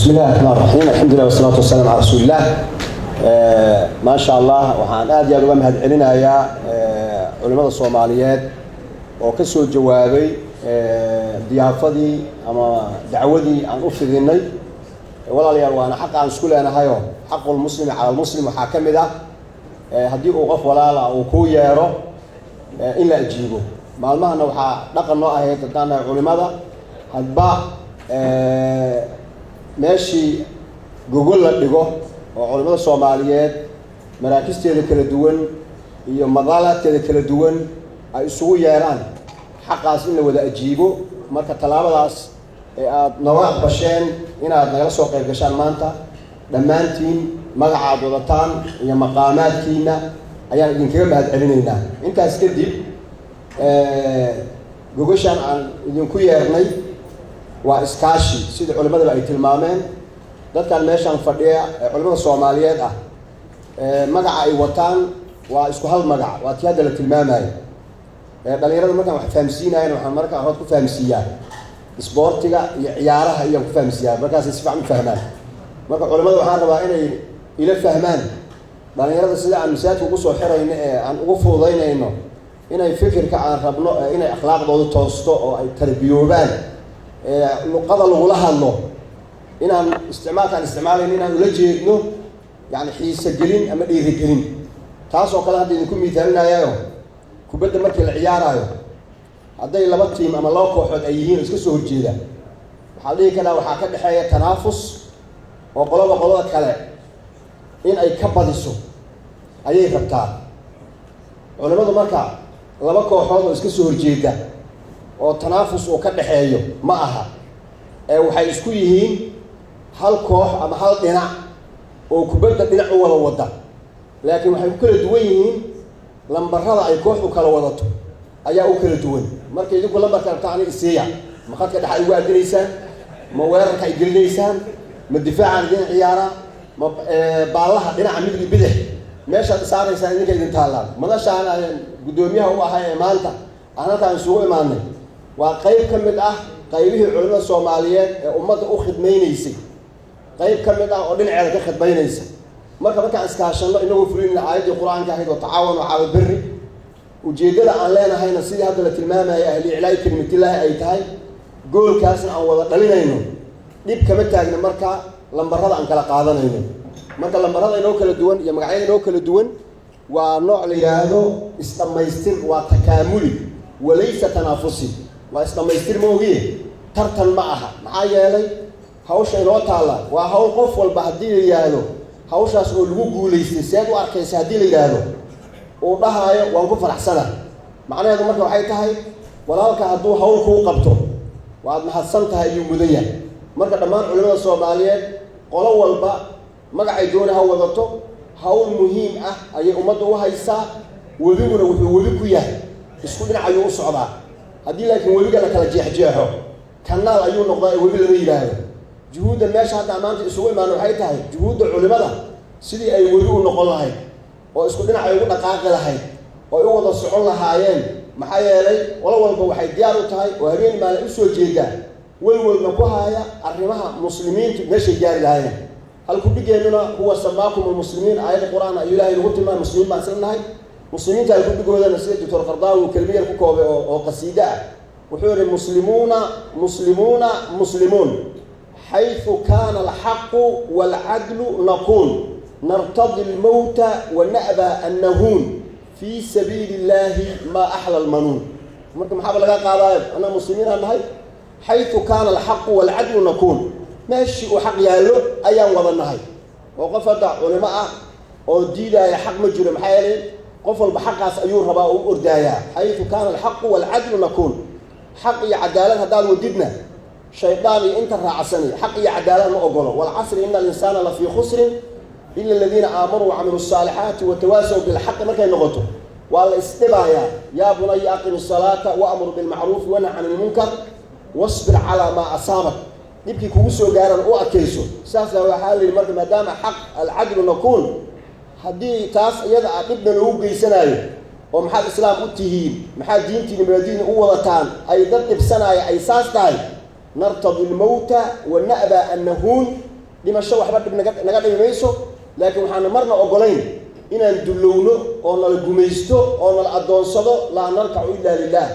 بسم الله الرحمن الرحيم الحمد لله والصلاة والسلام على رسول الله ما شاء الله وحان aad iyo aad uga mahad celinayaa culimada Soomaaliyeed oo ka soo jawaabay diyaafadii ama dacwadii aan u fidinay walaalayaal waana xaq aan isku leenahay xaqul muslimi ala muslim waxa kamid ah hadii uu qof walaala uu ku yeero in la ajiibo maalmahana waxa dhaqan noo ahayd dadana culimada hadba ماشي جوجل لدقه وعلماء الصوماليات مراكز تيجي كلا دوان هي مقالات تيجي كلا دوان يسوي ياران حق عسلنا وده أجيبه مركز طلابة داس نواب بشين هنا نقل سوق بشان مانتا دمانتين مقعد وضطان هي مقامات كينا أيام يمكن بعد علينا أنت أسكدي جوجل شان عن يمكن يرني وإسكاشي سيد علماء البيت المامين ده كان ماشان فردية علماء الصوماليات مقع أي وطن وإسكو هالمقع واتياد للتلمامين دليل هذا مكان فامسينا يعني وحمرك عرض كفامسيان سبورتيجا يعارها هي كفامسيان مركز يسمع من فهمان مركز علماء وحنا إنه إلى فهمان دليل هذا سيد عن مسات وقصوا حرة عن وقفوا ضينا إنه يفكر كعن ربنا إنه أخلاق ضد التوسط أو تربيوبان لقضى لغلها الله إن استعمال إننا نلجئ يعني حيس الجلين أما إيه الجلين تاسو كلا هذي نكون مثالنا ياهو كبد مركز العيار ياهو هذا لبطيم أما الله كوحد أيهين اسكسوه الجيدة حاليا كلا وحاكد حياة تنافس وقلوب كلا إن أي كبد السوق أي كبتار علماء مركز لبا كوحد اسكسوه الجيدة وتنافس وكذا حيو معها وحي اسكو يهين هل كوح أما هل دينا وكبرت دينا ولا وضع لكن وحي كل دوين لما رضع يكوح وكلا وضعته أيا وكل دوين مركز يقول لما كان تعني السياح ما خد كده حيوان جليسان ما ورك يجليسان من الدفاع عن دين عيارة ما بالله دينا عميل البدح ماشى صار إنسان يجي ينتهلا ما نشأ أنا قدوميها هو هاي مالته أنا كان سوء ماني وقيب كمد قيبه العلماء الصوماليات أمته أخذ مينيسي قيب كمد أولين عيالك أخذ مينيسي مركا أسكاشن الله إنه فرين الآيات القرآن كهيد وتعاون وعاود بري وجيدنا عن لنا هاي نصيدي هذا التلمامة يا أهلي علاي كلمة الله أيتهاي قول كاسن أو دلينا إنه ديب كمد تاجنا مركا لما رضى عن كلا قاعدنا إنه مركا لما رضى إنه كل الدول يا مقعين إنه كل الدول ونوع لهذا استميستر وتكاملي وليس تنافسي وإسلاميستر موجيه ترتن معها لي هوش إنه تعالى وهو قف والبهدي يالو هوش أسأل وجوه ليستساد وأركيس هدي لي يالو وبها وانكفر أحسنه معناه هذا مركب حياتها ولا كهدو هو كو قبته وعد محسنتها يوم مدية مركب دمان علماء الصوماليات قالوا والبا مقع يدونه هو ضبطه هو مهم أي أمته وهيسا وبيقولوا ياه يسكون عيون صعبة هذه لكن وبيجي لك الجيح كان عيون نقطة وبيجي لريله جهود الناس حتى أمانة يسوي ما نوعيتها جهود العلماء سيدي أي وبيجي نقول لهاي ويسكون عيون دقائق لهاي ويوضع الصعون لهايين محيا لي والله واحد ديارو تهاي وهرين ما لسه جيدا والنقوها هي أرمها مسلمين ماشي جاري لهاي هل كل بيجي لنا هو سماكم المسلمين آيات القرآن أيها الهي مسلمين بعسرنا هاي مسلمين تعرفوا بيقولوا هذا نسيت دكتور قرضاوي وكلمية الكوكب وقصيدة وحور مسلمون حيث كان الحق والعدل نقول نرتضي الموت ونأبى أن نهون في سبيل الله ما أحلى المنون مركب محابة لك قال أنا مسلمين هاي حيث كان الحق والعدل نكون ماشي وحق يالو أيام وضعنا هاي وقفت علماء وديدا يا حق مجرم حيالي قفل بحقاس أيور ربا وأردايا حيث كان الحق والعدل نكون حق عدالة هذا وددنا شيطاني انت راعسني حق عدالة نقوله والعصر إن الإنسان لفي خسر إلا الذين آمنوا وعملوا الصالحات وتواسوا بالحق ما كان نغطوا والاستبايا يا بني أقم الصلاة وأمر بالمعروف ونهى عن المنكر واصبر على ما أصابك نبكي كوسو قارن أو أكيسو ساسا حال المرء ما دام حق العدل نكون haddii taas iyada aqibna loo geysanayo oo maxaa islaam u tihiin maxaa diintii nabadiina u wadataan ay dad dibsanaya ay saas tahay nartadil mawta wa na'ba an nahun dhimasho waxba dhib naga dhimi mayso laakiin waxaan marna ogolayn inaan dulowno oo nala gumaysto oo nala adoonsado laa narkacu illa lillah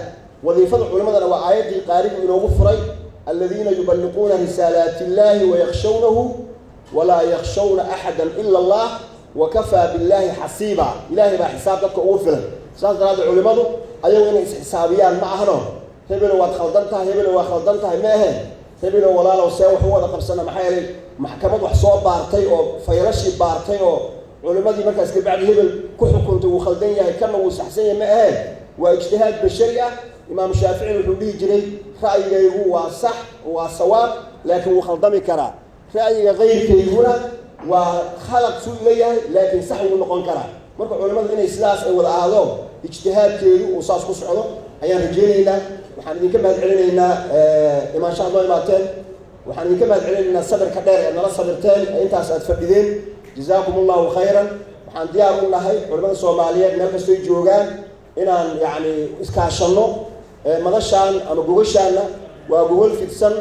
wadiifada culimadana waa aayadii qaarigu inoogu furay alladina yuballiquuna risaalaati illahi wayakhshawnahu walaa yakhshawna axadan ila allah wakafaa billahi xasiiba ilaahay baa xisaab dadka ugu filan saas daraaddeed culimadu ayagu inay isxisaabiyaan ma ahano hebelo waad khaldan tahay hebelo waa khaldan tahay ma ahe hebelo walaalow see wax u wada qabsana maxaa yeelay maxkamad wax soo baartay oo faylashii baartay oo culimadii markaas kabacdi hebel ku xukuntay wuu khaldan yahay kana wuu saxsan yahay ma ahe waa ijtihaad bashari ah imaam shaafici wuxuu dhihi jiray ra'yigaygu waa sax waa sawaab laakiin wuu khaldami karaa ra'yiga kayrkayguna waa khalaq suu leeyahay laakiin sax wuu noqon karaa marka culimadu inay sidaas ay wada ahaado ijtihaadkeedu uu saas ku socdo ayaan rajeynaynaa waxaan idinka mahad celinaynaa imaanshaha noo imaateen waxaan idinka mahad celinaynaa sabirka dheer ee nala sabirteen ee intaas aad fadhideen jazaakum allahu khayran waxaan diyaar u nahay culimada soomaaliyeed meel kastoy joogaan inaan yacni iskaashanno madashaan ama gogashaanna waa gogol fidsan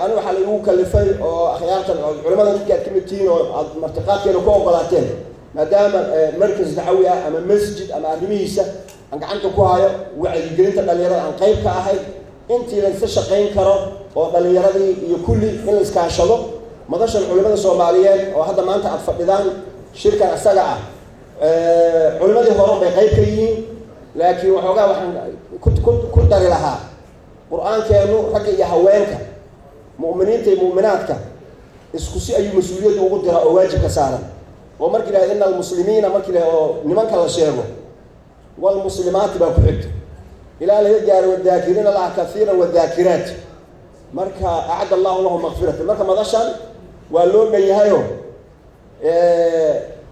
aniga waxaa laigu kalifay oo akhyaartan culimada ninka aad ka mid tihiin oo aad martiqaadkeena ku ogolaateen maadaama markas dacwi ah ama masjid ama arrimihiisa aan gacanta ku hayo wacyigelinta dhalinyarada aan qayb ka ahay intii la isla shaqayn karo oo dhalinyaradii iyo kulli in la iskaashado madashan culimada soomaaliyeed oo hadda maanta aad fadhidaan shirkan isaga ah culimadii hore bay qayb ka yihiin laakiin waxoogaa waxaan ku dari lahaa qur-aankeenu ragga iyo haweenka mu'miniinta iyo mu'minaadka isku si ayuu mas-uuliyadda ugu dira oo waajibka saaran oo markii la inna almuslimiina markii la oo nimanka la sheego walmuslimaati baa ku xigta ilaa laga gaaro wadaakiriina allaha kathiiran wadaakiraat marka acadda allahu lahu makfirata marka madashan waa loo dhan yahayo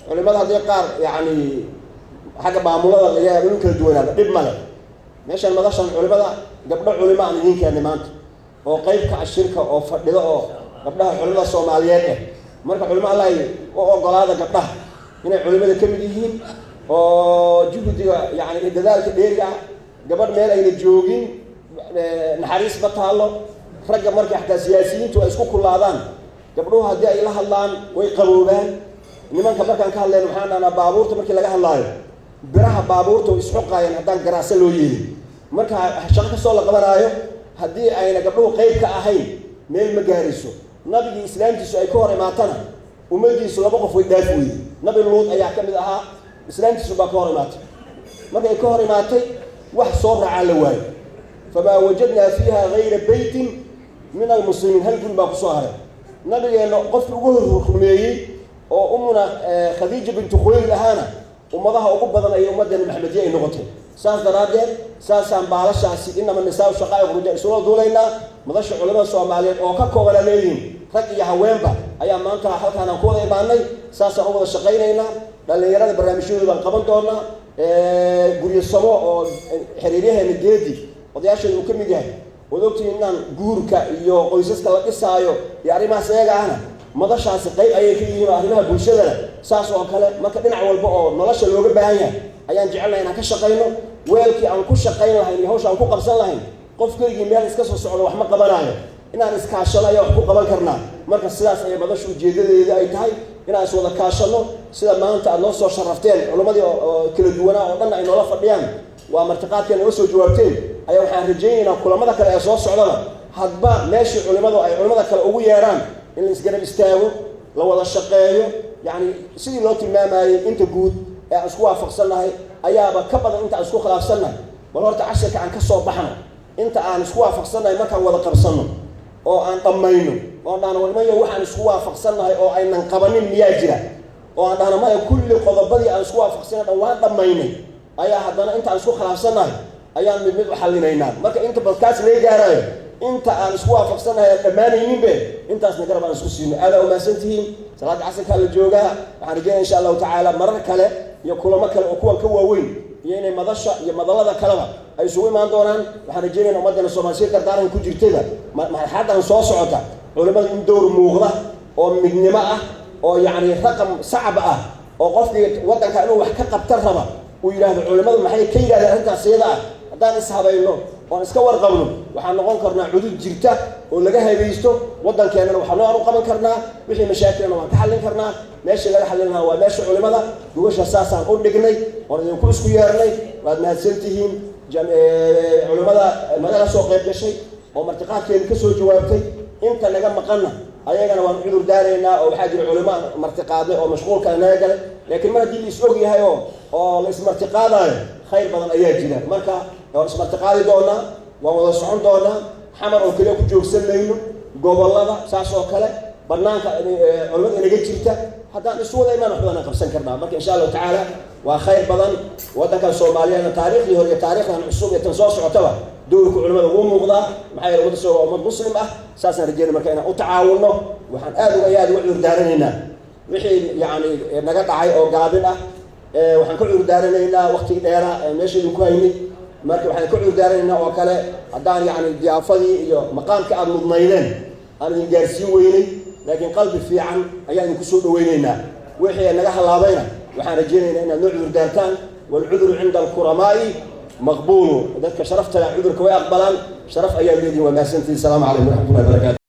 culimada haddii qaar yacni xagga maamulada laga yaabo inuu kala duwanaada dhib male meeshan madashan culimada gabdho culimo aan idiin keenay maanta oo qaybka ashirka oo fadhido oo gabdhaha culimada soomaaliyeed eh marka culimo allahay u ogolaada gabdhaha inay culimada ka mid yihiin oo juhdiga yacni dadaalka dheeriga ah gabadh meel ayna joogin naxariis ma taallo ragga markay xataa siyaasiyiintu ay isku kullaadaan gabdhuhu haddii ay la hadlaan way qaboobaan nimanka markaan ka hadlayno waxaan dhahnaa baabuurta markii laga hadlaayo biraha baabuurta way isxuqaayeen haddaan garaacso loo yeelin marka shaqo kastoo la qabanaayo haddii ayna gabdhuhu qayb ka ahayn meel ma gaarayso nabigii islaamtiisu ay ka hor imaatana ummaddiisu laba qof way dhaaf weyday nabi luud ayaa ka mid ahaa islaamtiisu baa ka hor imaatay markay ka hor imaatay wax soo raacaa la waayo famaa wajadnaa fiiha gayra beytin min almuslimiin hal guri baa kusoo haray nabigeenna qofkii ugu rumeeyey oo umuna khadiija bintu khuwaylid ahaana ummadaha ugu badan ay ummaddeena maxmediye ay noqotay saas daraaddeed saasaan baalashaasi inama nisaa shaqaa'iq ruja isula duulaynaa madasha culimada soomaaliyeed oo ka koobana leeyihiin rag iyo haweenba ayaa maanta halkaan aan ku wada imaanay saasaan u wada shaqaynaynaa dhallinyarada barnaamijyadoodaan qaban doonaa guryasamo oo xiriiryaheena geedi odayaasheeda uu ka mid yahay waad ogtihiin inaan guurka iyo qoysaska la dhisaayo iyo arrimahaas iyaga ahna madashaasi qayb ayay ka yihiin oo arrimaha bulshadana saas oo kale marka dhinac walba oo nolosha looga baahan yahay ayaan jecelnahay inaan ka shaqayno weelkii aan ku shaqayn lahayn iyo hawsha aan ku qabsan lahayn qof keligii meel iska soo socdo wax ma qabanaayo inaan iskaashano ayaa wax ku qaban karnaa marka sidaas ayay madasha ujeedadeeda ay tahay inaan is wada kaashano sida maanta aad noo soo sharafteen culimmadii oo kala duwanaa oo dhan ay noola fadhiyaan waa martiqaadkeen naga soo jawaabteen ayaa waxaan rajaynaynaa kulamada kale ee soo socdana hadba meeshii culimadu ay culimada kale ugu yeedhaan in la isgarab istaago la wada shaqeeyo yacni sidii loo tilmaamayey inta guud ee aan isku waafaqsannahay ayaaba ka badan inta aan isku khilaafsannahay bal horta cashirka aan ka soo baxno inta aan isku waafaqsannahay markaan wada qabsanno oo aan dhammayno oo dhahno warmayo waxaan isku waafaqsannahay oo aynan qabanin miyaa jira oo aan dhahno maya kulli qodobadii aan isku waafaqsanay dhan waan dhammaynay ayaa haddana inta aan isku khilaafsannahay ayaan mid mid u xallinaynaa marka inta badkaas laga gaarayo inta aan isku waafaqsannahay aan dhammaanayninbe intaasna garab aan isku siino aadaa umahadsan tihiin salaada casirkaa la joogaa waxaan rajeynaya insha allahu tacaala marar kale iyo kulamo kale oo kuwan ka waaweyn iyo inay madasha iyo madallada kaleba ay isugu imaan doonaan waxaan rajeynayna ummaddeena soomaaliyeed dardaaran ku jirtayba marxaladdan soo socota culimmada in dowr muuqda oo midnimo ah oo yacni raqam sacab ah oo qofkii waddanka inuu wax ka qabtan raba uu yidhaahdo culimmadu maxay ka yidhahdeen arrintaas iyada ah haddaan ishabayno oo iska warqabno waxaan noqon karnaa cudud jirta oo laga habaysto waddankeennana waxaan loo qaban karnaa wixii mashaakilna waan ka xallin karnaa meeshii laga xallin lahaa waa meesha culimada gubasha saasaan u dhignay oo idinku isku yeernay waad mahadsantihiin culimada naga soo qayb gashay oo martiqaadkeena ka soo jawaabtay inta naga maqanna ayagana waan cudur daaraynaa oo waxaa jira culimo martiqaaday oo mashquulka naga galay laakiin mar haddii la is og yahay oo la ismartiqaadayo khayr badan ayaa jira marka waan ismartiqaadi doonaa waan wada socon doonaa xamar oo kale ku joogsan mayno gobollada saas oo kale banaanka culimada inaga jirta haddaan isu wada imaan waxbana qabsan karnaa marka insha allahu tacaala waa khayr badan waddankan soomaaliyeedna taariikhdii hore iyo taariikhdan cusub ee tan soo socotaba dowrka culimada ugu muuqdaa maxaa yeele wadda soo ummad muslim ah saasaan rajeynay marka inaan u tacaawunno waxaan aad uga cudur daaranaynaa wixii yacni naga dhacay oo gaabin ah waxaan ka cudur daaranaynaa waqti dheera meesha idinku haynay marka waxaan ka cudur daaranaynaa oo kale haddaan yacni diyaafadii iyo maqaamka aad mudnaydeen aan idin gaarsiin weynay laakiin qalbi fiican ayaan idinku soo dhawaynaynaa wixii naga halaabayna waxaan rajeynaynaa inaad noo cudur daartaan walcuduru cinda alkuramaa'i مقبول ذلك شرفت عذرك ويقبلان شرف أيام الذي وما سنتي السلام عليكم ورحمة الله وبركاته